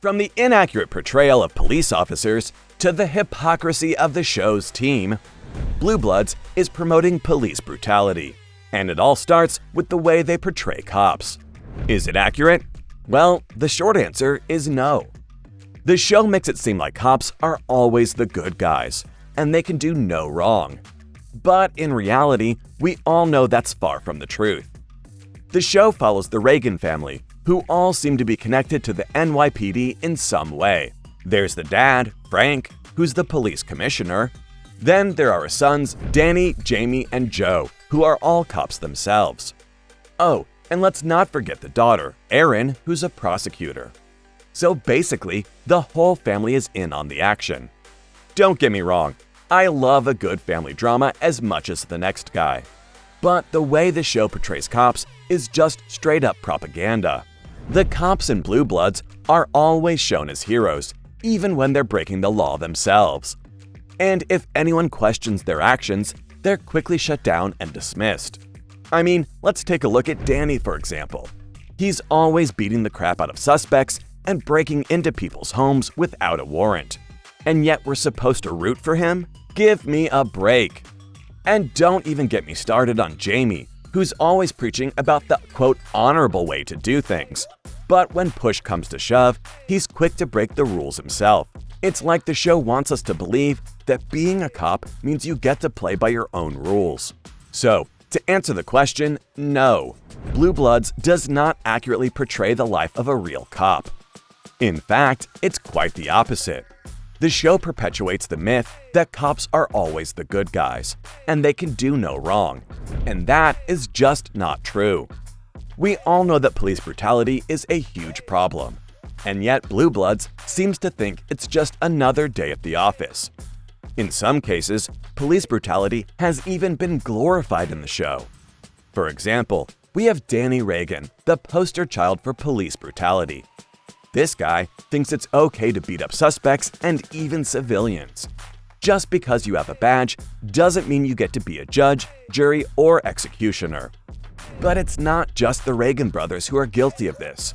From the inaccurate portrayal of police officers to the hypocrisy of the show's team, Blue Bloods is promoting police brutality. And it all starts with the way they portray cops. Is it accurate? Well, the short answer is no. The show makes it seem like cops are always the good guys, and they can do no wrong. But in reality, we all know that's far from the truth. The show follows the Reagan family, who all seem to be connected to the NYPD in some way. There's the dad, Frank, who's the police commissioner. Then there are his sons, Danny, Jamie, and Joe, who are all cops themselves. Oh, and let's not forget the daughter, Erin, who's a prosecutor. So basically, the whole family is in on the action. Don't get me wrong, I love a good family drama as much as the next guy. But the way the show portrays cops is just straight up propaganda. The cops in Blue Bloods are always shown as heroes, even when they're breaking the law themselves. And if anyone questions their actions, they're quickly shut down and dismissed. I mean, let's take a look at Danny, for example. He's always beating the crap out of suspects and breaking into people's homes without a warrant. And yet we're supposed to root for him? Give me a break. And don't even get me started on Jamie, who's always preaching about the, quote, honorable way to do things. But when push comes to shove, he's quick to break the rules himself. It's like the show wants us to believe that being a cop means you get to play by your own rules. So, to answer the question, no, Blue Bloods does not accurately portray the life of a real cop. In fact, it's quite the opposite. The show perpetuates the myth that cops are always the good guys, and they can do no wrong. And that is just not true. We all know that police brutality is a huge problem, and yet Blue Bloods seems to think it's just another day at the office. In some cases, police brutality has even been glorified in the show. For example, we have Danny Reagan, the poster child for police brutality. This guy thinks it's okay to beat up suspects and even civilians. Just because you have a badge doesn't mean you get to be a judge, jury, or executioner. But it's not just the Reagan brothers who are guilty of this.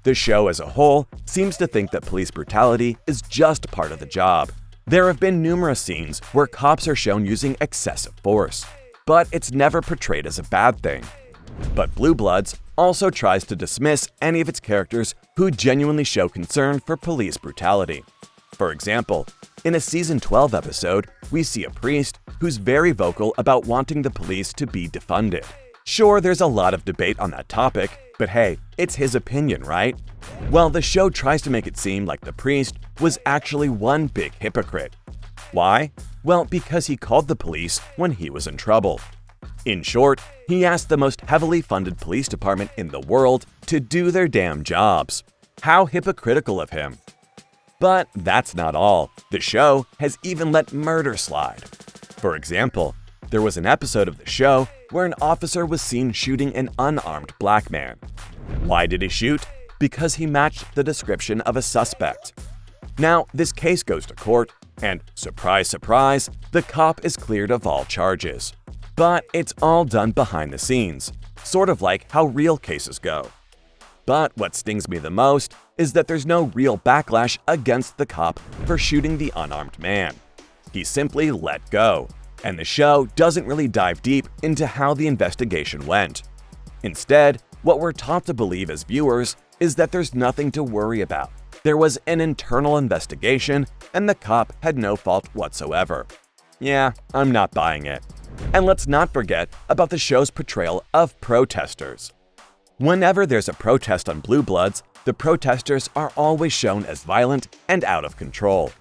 The show as a whole seems to think that police brutality is just part of the job. There have been numerous scenes where cops are shown using excessive force, but it's never portrayed as a bad thing. But Blue Bloods also tries to dismiss any of its characters who genuinely show concern for police brutality. For example, in a season 12 episode, we see a priest who's very vocal about wanting the police to be defunded. Sure, there's a lot of debate on that topic, but hey, it's his opinion, right? Well, the show tries to make it seem like the priest was actually one big hypocrite. Why? Well, because he called the police when he was in trouble. In short, he asked the most heavily funded police department in the world to do their damn jobs. How hypocritical of him. But that's not all. The show has even let murder slide. For example, there was an episode of the show where an officer was seen shooting an unarmed black man. Why did he shoot? Because he matched the description of a suspect. Now, this case goes to court, and surprise, surprise, the cop is cleared of all charges. But it's all done behind the scenes, sort of like how real cases go. But what stings me the most is that there's no real backlash against the cop for shooting the unarmed man. He simply let go, and the show doesn't really dive deep into how the investigation went. Instead, what we're taught to believe as viewers is that there's nothing to worry about. There was an internal investigation, and the cop had no fault whatsoever. Yeah, I'm not buying it. And let's not forget about the show's portrayal of protesters. Whenever there's a protest on Blue Bloods, the protesters are always shown as violent and out of control.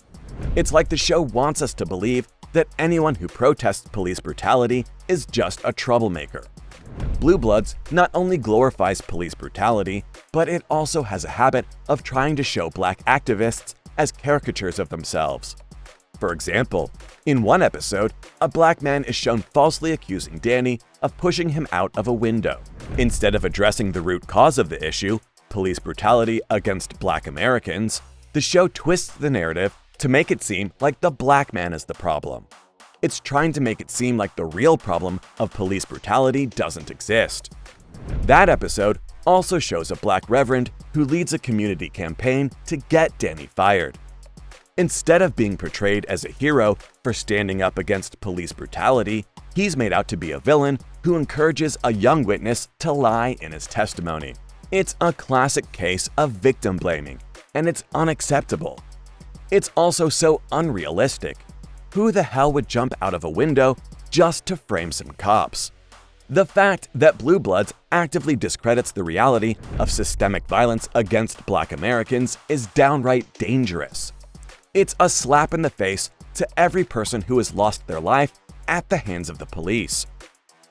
It's like the show wants us to believe that anyone who protests police brutality is just a troublemaker. Blue Bloods not only glorifies police brutality, but it also has a habit of trying to show black activists as caricatures of themselves. For example, in one episode, a black man is shown falsely accusing Danny of pushing him out of a window. Instead of addressing the root cause of the issue, police brutality against black Americans, the show twists the narrative to make it seem like the black man is the problem. It's trying to make it seem like the real problem of police brutality doesn't exist. That episode also shows a black reverend who leads a community campaign to get Danny fired. Instead of being portrayed as a hero for standing up against police brutality, he's made out to be a villain who encourages a young witness to lie in his testimony. It's a classic case of victim blaming, and it's unacceptable. It's also so unrealistic. Who the hell would jump out of a window just to frame some cops? The fact that Blue Bloods actively discredits the reality of systemic violence against Black Americans is downright dangerous. It's a slap in the face to every person who has lost their life at the hands of the police.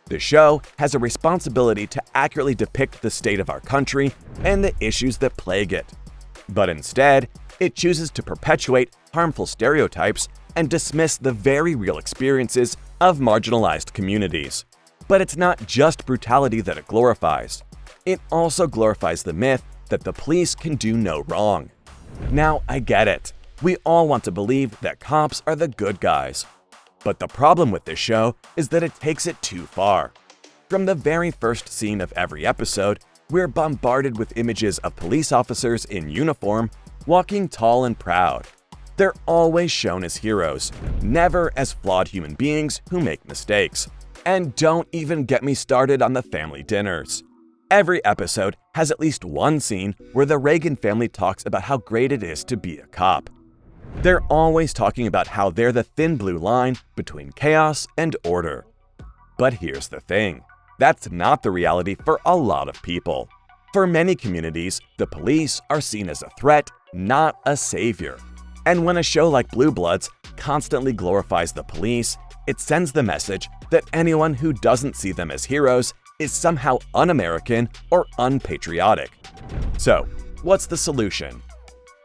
The show has a responsibility to accurately depict the state of our country and the issues that plague it. But instead, it chooses to perpetuate harmful stereotypes and dismiss the very real experiences of marginalized communities. But it's not just brutality that it glorifies. It also glorifies the myth that the police can do no wrong. Now, I get it. We all want to believe that cops are the good guys. But the problem with this show is that it takes it too far. From the very first scene of every episode, we're bombarded with images of police officers in uniform walking tall and proud. They're always shown as heroes, never as flawed human beings who make mistakes. And don't even get me started on the family dinners. Every episode has at least one scene where the Reagan family talks about how great it is to be a cop. They're always talking about how they're the thin blue line between chaos and order. But here's the thing. That's not the reality for a lot of people. For many communities, the police are seen as a threat, not a savior. And when a show like Blue Bloods constantly glorifies the police, it sends the message that anyone who doesn't see them as heroes is somehow un-American or unpatriotic. So, what's the solution?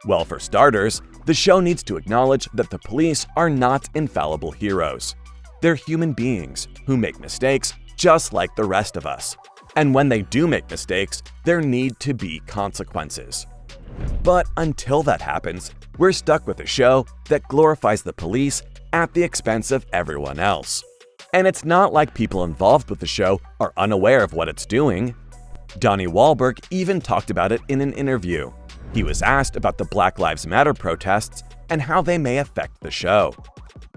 Well, for starters, the show needs to acknowledge that the police are not infallible heroes. They're human beings who make mistakes just like the rest of us. And when they do make mistakes, there need to be consequences. But until that happens, we're stuck with a show that glorifies the police at the expense of everyone else. And it's not like people involved with the show are unaware of what it's doing. Donnie Wahlberg even talked about it in an interview. He was asked about the Black Lives Matter protests and how they may affect the show.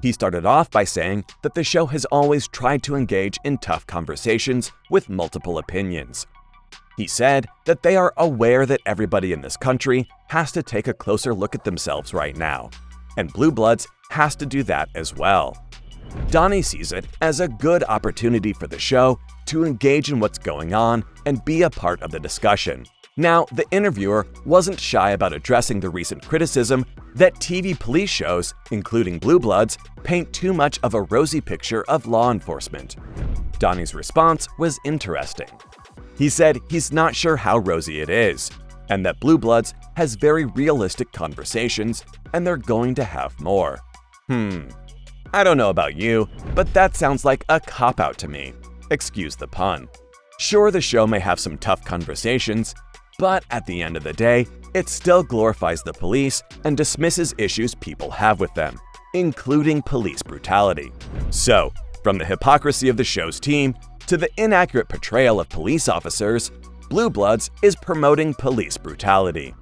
He started off by saying that the show has always tried to engage in tough conversations with multiple opinions. He said that they are aware that everybody in this country has to take a closer look at themselves right now, and Blue Bloods has to do that as well. Donnie sees it as a good opportunity for the show to engage in what's going on and be a part of the discussion. Now, the interviewer wasn't shy about addressing the recent criticism that TV police shows, including Blue Bloods, paint too much of a rosy picture of law enforcement. Donnie's response was interesting. He said he's not sure how rosy it is, and that Blue Bloods has very realistic conversations, and they're going to have more. I don't know about you, but that sounds like a cop-out to me. Excuse the pun. Sure, the show may have some tough conversations, but at the end of the day, it still glorifies the police and dismisses issues people have with them, including police brutality. So, from the hypocrisy of the show's team to the inaccurate portrayal of police officers, Blue Bloods is promoting police brutality.